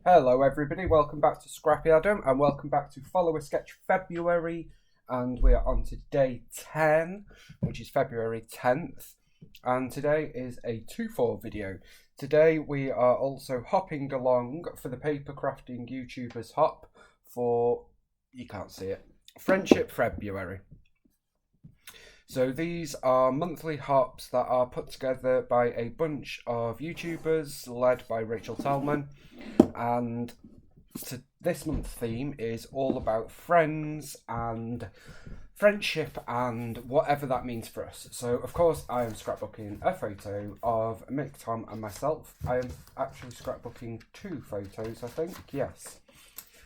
Hello everybody, welcome back to Scrappy Adam and welcome back to Follow a Sketch February, and we are on to day 10, which is February 10th, and today is a 2-4 video. Today we are also hopping along for the paper crafting YouTubers hop for, you can't see it, Friendship February. So these are monthly hops that are put together by a bunch of YouTubers led by Rachel Tallman, and this month's theme is all about friends and friendship and whatever that means for us. So of course I am scrapbooking a photo of Mick, Tom and myself. I am actually scrapbooking 2 photos, I think, yes,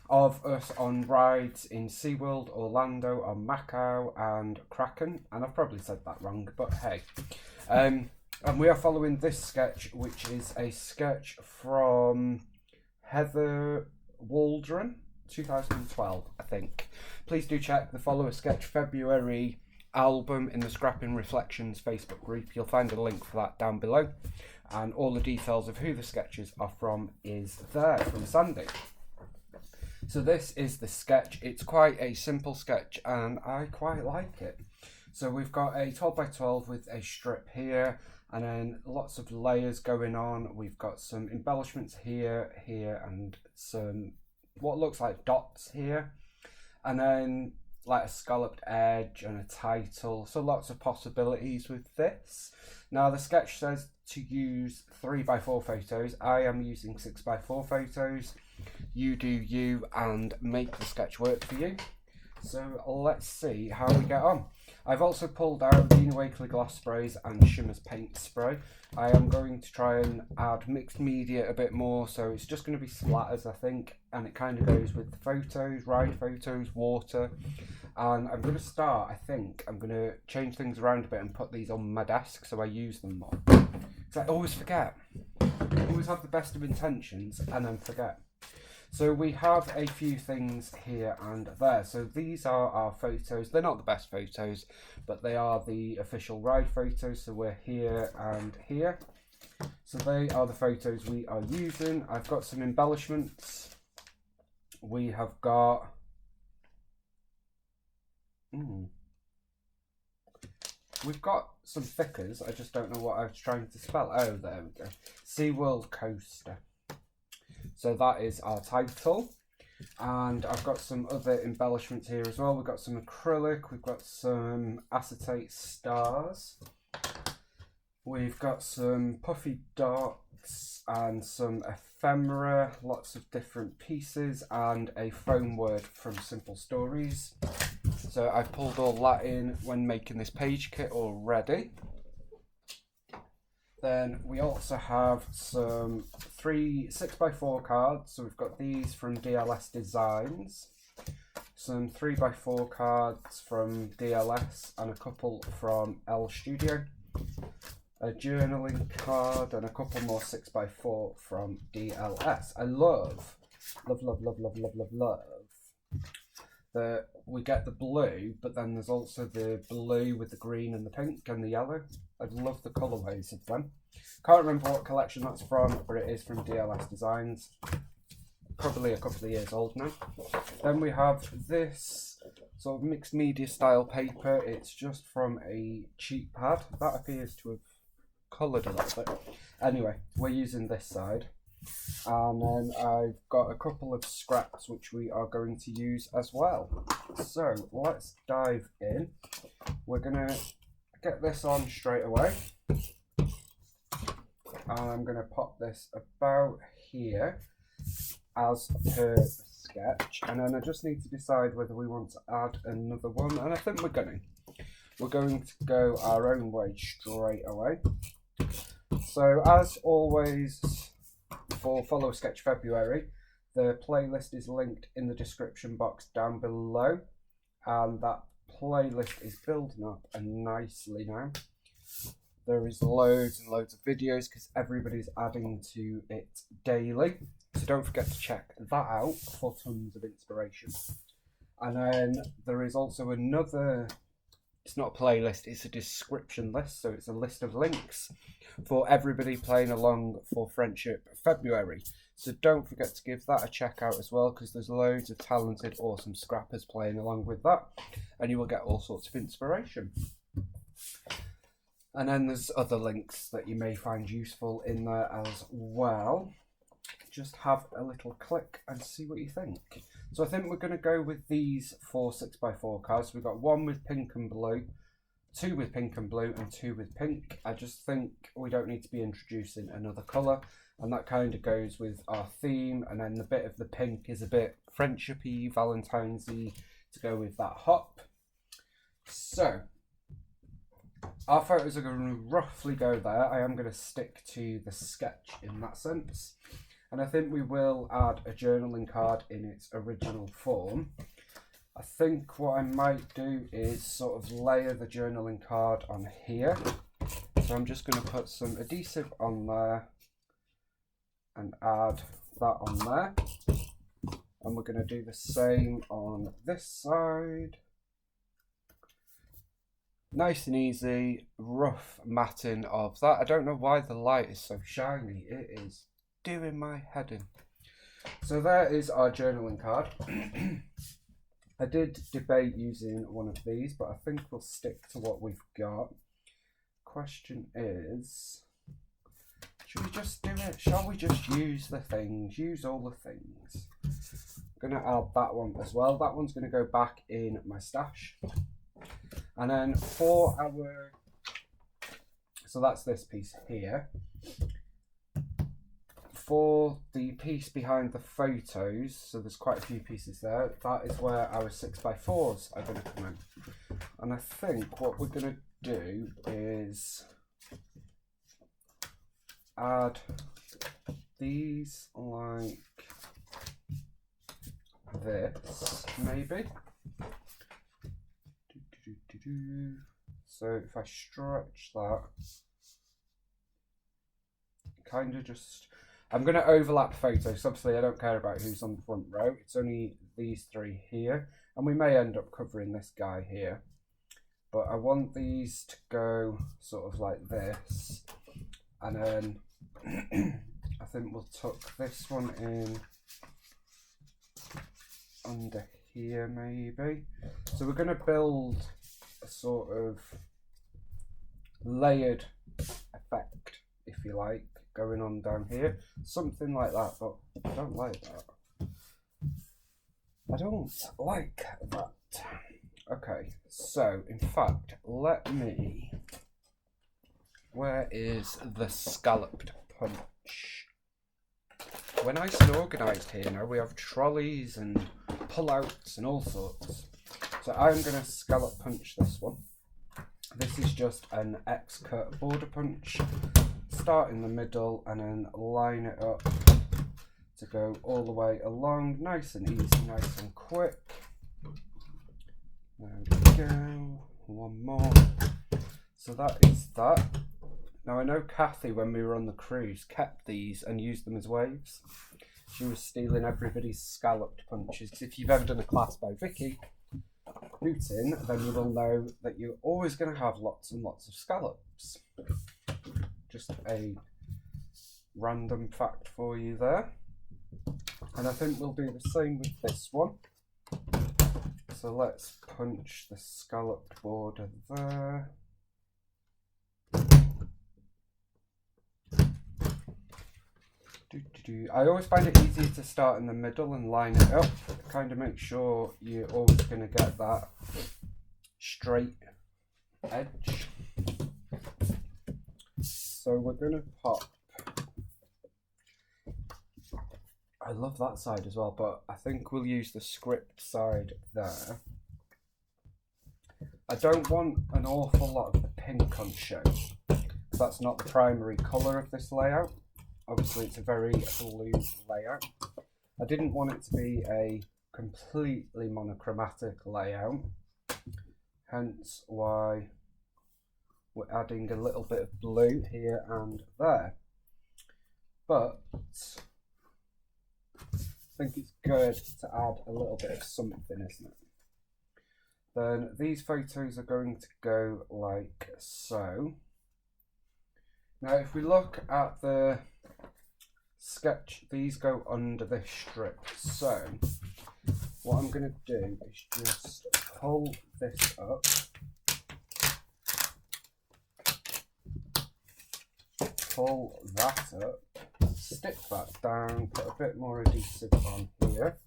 of us on rides in SeaWorld, Orlando, on Macau and Kraken, and I've probably said that wrong, but hey. And we are following this sketch, which is a sketch from Heather Waldron, 2012, I think. Please do check the Follow a Sketch February album in the Scrapping Reflections Facebook group. You'll find a link for that down below, and all the details of who the sketches are from is there from Sandy. So this is the sketch. It's quite a simple sketch and I quite like it. So we've got a 12x12 with a strip here, and then lots of layers going on. We've got some embellishments here, and some what looks like dots here, and then like a scalloped edge and a title. So lots of possibilities with this. Now the sketch says to use 3x4 photos. I am using 6x4 photos. You do you and make the sketch work for you. So let's see how we get on. I've also pulled out Dina Wakley gloss sprays and Shimmers paint spray. I am going to try and add mixed media a bit more, so it's just going to be splatters, I think, and it kind of goes with the photos, ride photos, water. And I'm going to start, I think, I'm going to change things around a bit and put these on my desk so I use them more. Because I always forget. I always have the best of intentions and then forget. So we have a few things here and there. So these are our photos. They're not the best photos, but they are the official ride photos. So we're here and here. So they are the photos we are using. I've got some embellishments. We have got... We've got some thickers. I just don't know what I was trying to spell. Oh, there we go. SeaWorld Coaster. So that is our title, and I've got some other embellishments here as well. We've got some acrylic, we've got some acetate stars, we've got some puffy dots and some ephemera, lots of different pieces, and a foam word from Simple Stories. So I've pulled all that in when making this page kit already. Then we also have some 6x4 cards. So we've got these from DLS Designs, some 3x4 cards from DLS, and a couple from L Studio, a journaling card, and a couple more 6x4 from DLS. I love that we get the blue, but then there's also the blue with the green and the pink and the yellow. I love the colourways of them. Can't remember what collection that's from, but it is from DLS Designs. Probably a couple of years old now. Then we have this sort of mixed media style paper. It's just from a cheap pad. That appears to have coloured a little bit. Anyway, we're using this side. And then I've got a couple of scraps which we are going to use as well. So let's dive in. We're going to get this on straight away. And I'm going to pop this about here as per the sketch. And then I just need to decide whether we want to add another one. And I think we're going to. We're going to go our own way straight away. So as always, for Follow a Sketch February, the playlist is linked in the description box down below, and that playlist is building up nicely now. There is loads and loads of videos because everybody's adding to it daily, so don't forget to check that out for tons of inspiration. And then there is also another, it's not a playlist, it's a description list, so it's a list of links for everybody playing along for Friendship February. So don't forget to give that a check out as well, because there's loads of talented, awesome scrappers playing along with that, and you will get all sorts of inspiration. And then there's other links that you may find useful in there as well. Just have a little click and see what you think. So I think we're going to go with these 4 6x4 cards. We've got 1 with pink and blue, 2 with pink and blue, and 2 with pink. I just think we don't need to be introducing another colour, and that kind of goes with our theme. And then the bit of the pink is a bit friendshipy, Valentine's-y, to go with that hop. So our photos are going to roughly go there. I am going to stick to the sketch in that sense. And I think we will add a journaling card in its original form. I think what I might do is sort of layer the journaling card on here. So I'm just going to put some adhesive on there and add that on there. And we're going to do the same on this side. Nice and easy, rough matting of that. I don't know why the light is so shiny. It is doing my head in. So there is our journaling card. I did debate using one of these, but I think we'll stick to what we've got. Question is, should we just do it? Shall we just use the things? Use all the things. I'm going to add that one as well. That one's going to go back in my stash. And then for our, so that's this piece here. For the piece behind the photos, so there's quite a few pieces there, that is where our 6x4s are going to come in. And I think what we're going to do is add these like this, maybe. So if I stretch that, kind of just, I'm going to overlap photos. Obviously I don't care about who's on the front row, it's only these 3 here, and we may end up covering this guy here, but I want these to go sort of like this, and then I think we'll tuck this one in under here maybe. So we're going to build a sort of layered effect, if you like, going on down here, something like that, but I don't like that. I don't like that. Okay, so in fact, let me, where is the scalloped punch? We're nice and organised here now. We have trolleys and pull-outs and all sorts. So I'm going to scallop punch this one. This is just an X-cut border punch. Start in the middle and then line it up to go all the way along. Nice and easy, nice and quick. There we go. One more. So that is that. Now I know Kathy, when we were on the cruise, kept these and used them as waves. She was stealing everybody's scalloped punches. Because if you've ever done a class by Vicky Hooton, then you will know that you're always going to have lots and lots of scallops. Just a random fact for you there. And I think we'll do the same with this one. So let's punch the scalloped border there. I always find it easier to start in the middle and line it up. Kind of make sure you're always going to get that straight edge. So we're going to pop, I love that side as well, but I think we'll use the script side there. I don't want an awful lot of the pink on show. That's not the primary colour of this layout. Obviously it's a very blue layout. I didn't want it to be a completely monochromatic layout, hence why we're adding a little bit of blue here and there. But I think it's good to add a little bit of something, isn't it? Then these photos are going to go like so. Now if we look at the sketch, these go under this strip. So what I'm going to do is just pull this up, pull that up, stick that down, put a bit more adhesive on here,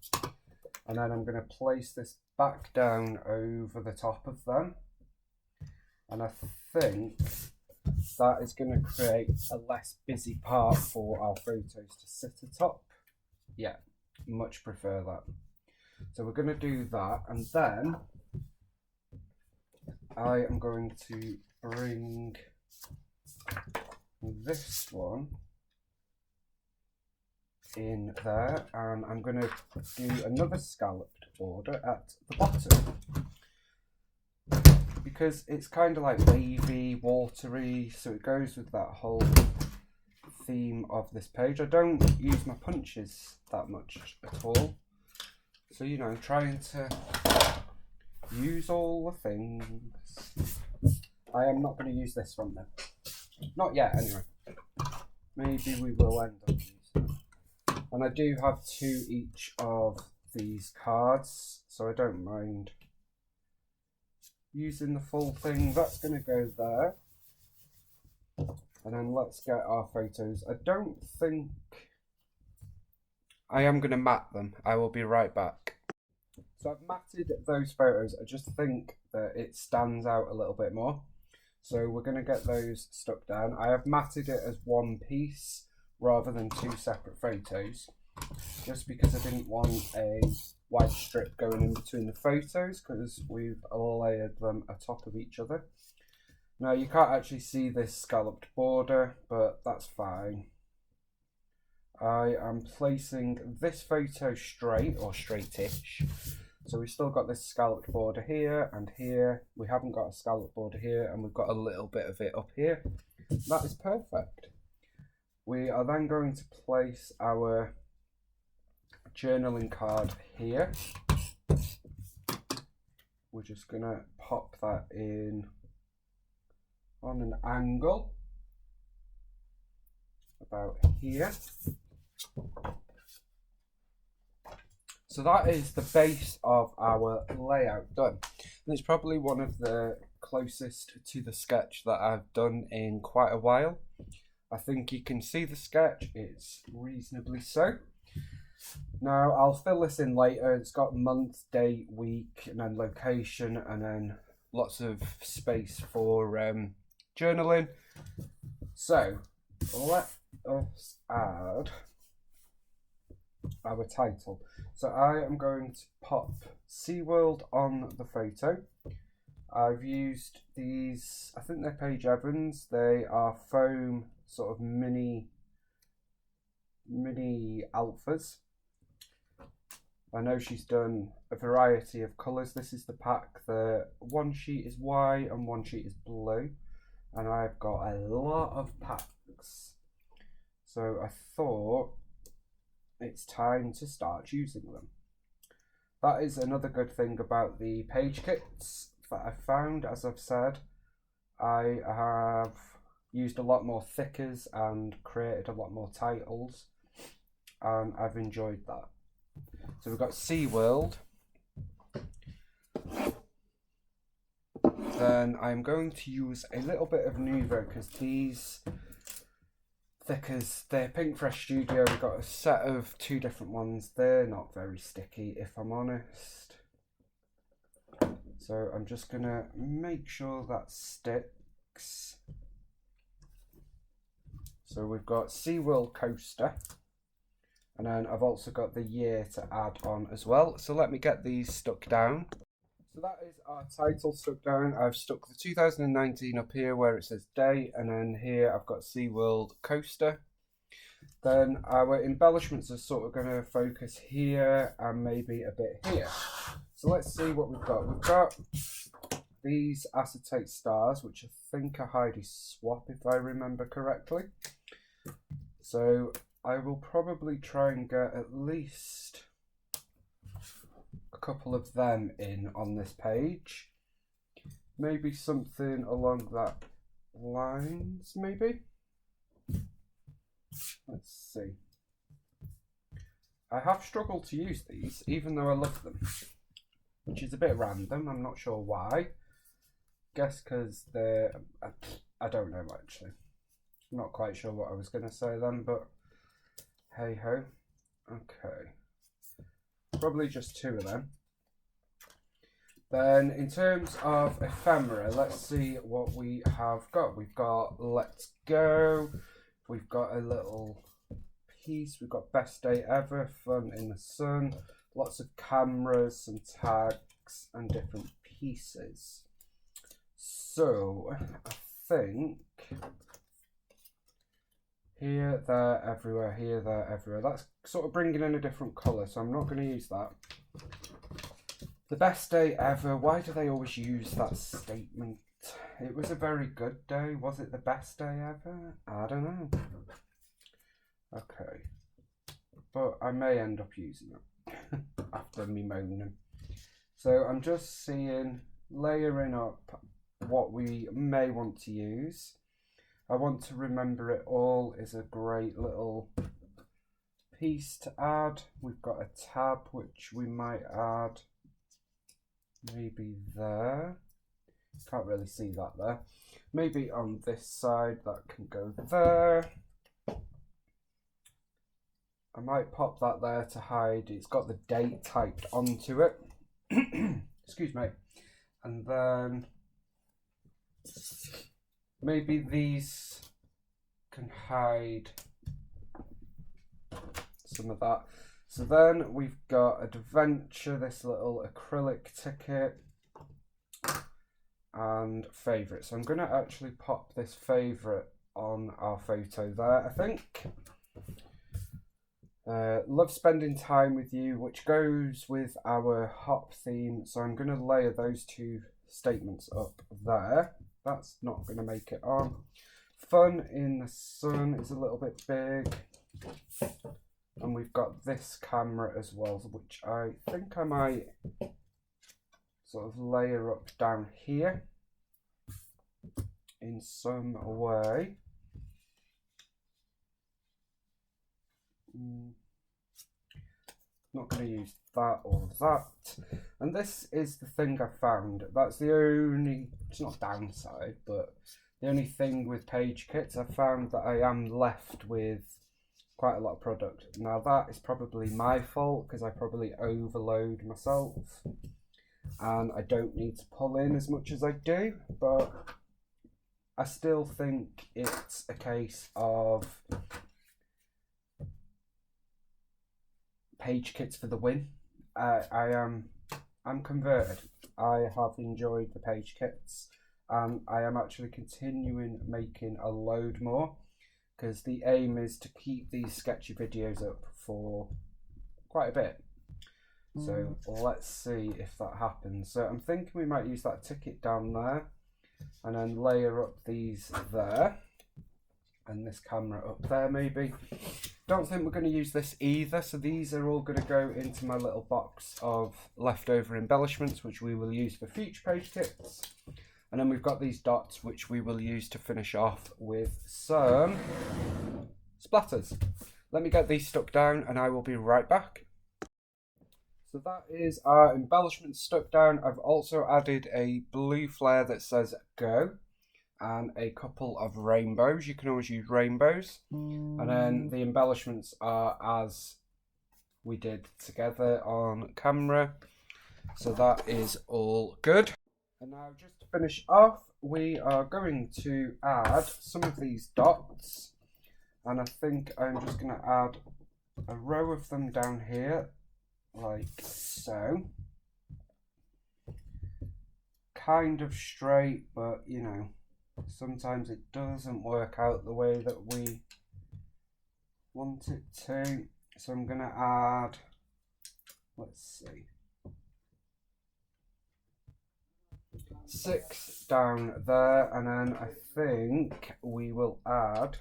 and then I'm going to place this back down over the top of them, and I think that is going to create a less busy part for our photos to sit atop. Yeah, much prefer that. So we're going to do that, and then I am going to bring this one in there, and I'm going to do another scalloped border at the bottom, because it's kind of like wavy, watery, so it goes with that whole theme of this page. I don't use my punches that much at all, so you know, trying to use all the things. I am not going to use this one then. Not yet, anyway. Maybe we will end up using it. And I do have 2 each of these cards, so I don't mind using the full thing. That's going to go there. And then let's get our photos. I don't think I am going to mat them. I will be right back. So I've matted those photos. I just think that it stands out a little bit more. So we're going to get those stuck down. I have matted it as one piece rather than 2 separate photos, just because I didn't want a white strip going in between the photos, because we've layered them atop of each other. Now you can't actually see this scalloped border, but that's fine. I am placing this photo straight, or straightish. So we've still got this scalloped border here and here. We haven't got a scalloped border here, and we've got a little bit of it up here. That is perfect. We are then going to place our journaling card here. We're just going to pop that in on an angle about here. So that is the base of our layout done. And it's probably one of the closest to the sketch that I've done in quite a while. I think you can see the sketch, it's reasonably so. Now I'll fill this in later. It's got month, date, week, and then location, and then lots of space for journaling. So let us add our title. So I am going to pop SeaWorld on the photo. I've used these, I think they're Paige Evans. They are foam sort of mini alphas. I know she's done a variety of colours. This is the pack. The one sheet is white and one sheet is blue, and I've got a lot of packs. So I thought it's time to start using them. That is another good thing about the page kits that I've found. As I've said, I have used a lot more thickers and created a lot more titles, and I've enjoyed that. So we've got SeaWorld. Then I'm going to use a little bit of Nuvo, because these thickers, they're Pink Fresh Studio. We've got a set of 2 different ones. They're not very sticky, if I'm honest. So I'm just going to make sure that sticks. So we've got SeaWorld Coaster. And then I've also got the year to add on as well. So let me get these stuck down. So that is our title stuck down. I've stuck the 2019 up here where it says date, and then here I've got SeaWorld Coaster. Then our embellishments are sort of going to focus here and maybe a bit here. So let's see what we've got. We've got these acetate stars, which I think are Heidi Swap, if I remember correctly. So I will probably try and get at least a couple of them in on this page. Maybe something along that lines, maybe. Let's see. I have struggled to use these, even though I love them, which is a bit random. I'm not sure why. Guess because they're... I don't know, actually. I'm not quite sure what I was going to say then, but hey-ho. Okay. Probably just 2 of them. Then, in terms of ephemera, let's see what we have got. We've got Let's Go. We've got a little piece. We've got Best Day Ever, Fun in the Sun. Lots of cameras, some tags, and different pieces. So, I think here, there, everywhere, here, there, everywhere. That's sort of bringing in a different colour, so I'm not going to use that. The best day ever. Why do they always use that statement? It was a very good day. Was it the best day ever? I don't know. Okay. But I may end up using it after me moaning. So I'm just seeing, layering up what we may want to use. I want to remember it all is a great little piece to add. We've got a tab which we might add maybe there. Can't really see that there. Maybe on this side that can go there. I might pop that there to hide. It's got the date typed onto it. Excuse me. And then maybe these can hide some of that. So then we've got Adventure, this little acrylic ticket, and Favourite. So I'm going to actually pop this Favourite on our photo there, I think. Love spending time with you, which goes with our hop theme. So I'm going to layer those 2 statements up there. That's not going to make it on. Fun in the Sun is a little bit big. And we've got this camera as well, which I think I might sort of layer up down here in some way. Not going to use that or that. And this is the thing I found. That's the only, it's not downside, but the only thing with page kits, I found that I am left with quite a lot of product. Now that is probably my fault because I probably overload myself and I don't need to pull in as much as I do, but I still think it's a case of page kits for the win. I'm converted. I have enjoyed the page kits and I am actually continuing making a load more, because the aim is to keep these sketchy videos up for quite a bit. So let's see if that happens. So I'm thinking we might use that ticket down there and then layer up these there and this camera up there maybe. Don't think we're going to use this either, so these are all going to go into my little box of leftover embellishments which we will use for future page kits. And then we've got these dots which we will use to finish off with some splatters. Let me get these stuck down and I will be right back. So that is our embellishments stuck down. I've also added a blue flare that says go and a couple of rainbows. You can always use rainbows. And then the embellishments are as we did together on camera. So that is all good. And now just to finish off, we are going to add some of these dots. And I think I'm just going to add a row of them down here, like so. Kind of straight, but you know, sometimes it doesn't work out the way that we want it to. So I'm going to add, let's see, 6 down there, and then I think we will add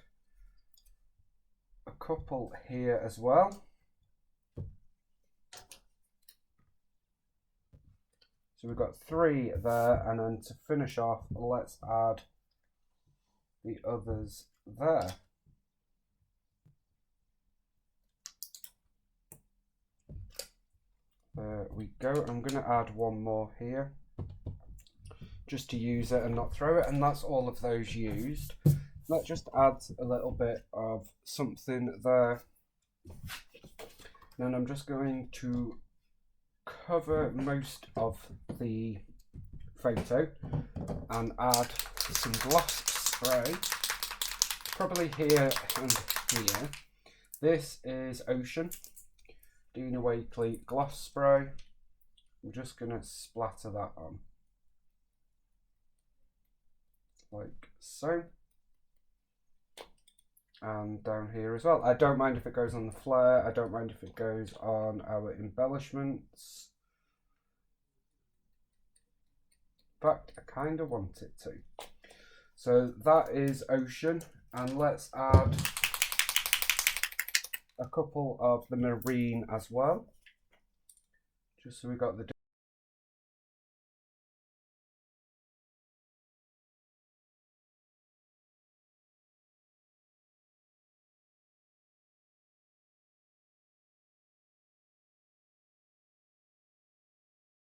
a couple here as well. So we've got 3 there, and then to finish off, let's add the others there. There we go. I'm going to add one more here, just to use it and not throw it, and that's all of those used. That just adds a little bit of something there. Then I'm just going to cover most of the photo and add some gloss spray, probably here and here. This is Ocean Dina Wakley gloss spray. I'm just going to splatter that on like so, and down here as well. I don't mind if it goes on the flare, I don't mind if it goes on our embellishments. In fact, I kind of want it to. So that is Ocean, and let's add a couple of the marine as well, just so we got the